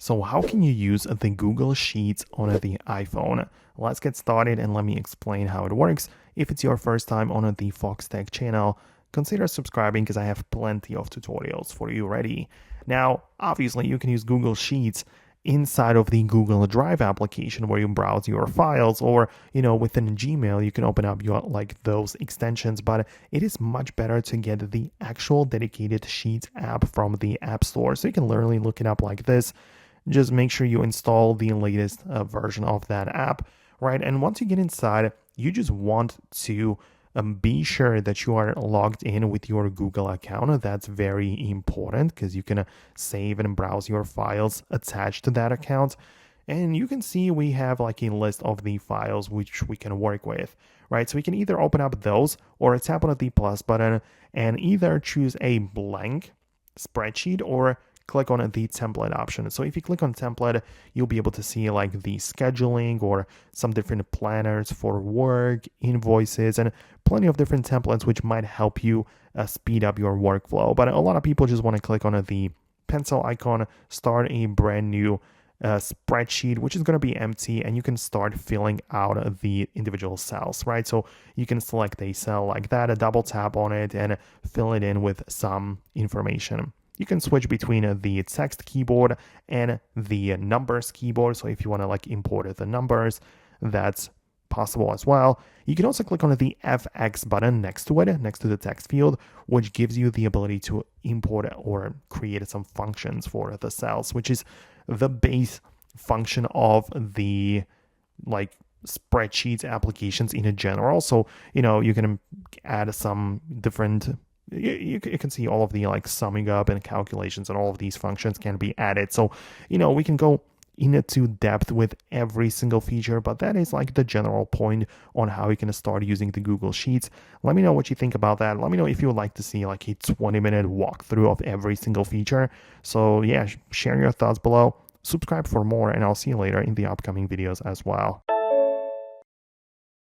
So how can you use the Google Sheets on the iPhone? Let's get started and let me explain how it works. If it's your first time on the Foxtecc channel, consider subscribing because I have plenty of tutorials for you ready. Now, obviously you can use Google Sheets inside of the Google Drive application where you browse your files, or within Gmail you can open up your those extensions, but it is much better to get the actual dedicated Sheets app from the App Store. So you can literally look it up like this. Just make sure you install the latest version of that app, right? And once you get inside, you just want to be sure that you are logged in with your Google account. That's very important because you can save and browse your files attached to that account. And you can see we have a list of the files which we can work with, right? So we can either open up those or tap on the plus button and either choose a blank spreadsheet or click on the template option. So if you click on template, you'll be able to see the scheduling or some different planners for work, invoices, and plenty of different templates which might help you speed up your workflow. But a lot of people just want to click on the pencil icon, start a brand new spreadsheet, which is going to be empty, and you can start filling out the individual cells, right? So you can select a cell like that, a double tap on it, and fill it in with some information. You can switch between the text keyboard and the numbers keyboard. So if you want to import the numbers, that's possible as well. You can also click on the FX button next to it, next to the text field, which gives you the ability to import or create some functions for the cells, which is the base function of the spreadsheets applications in general. So, you can add some different you can see all of the summing up and calculations, and all of these functions can be added. So, we can go into depth with every single feature, but that is the general point on how you can start using the Google Sheets. Let me know what you think about that. Let me know if you would like to see a 20-minute walkthrough of every single feature. So yeah, share your thoughts below, subscribe for more, and I'll see you later in the upcoming videos as well.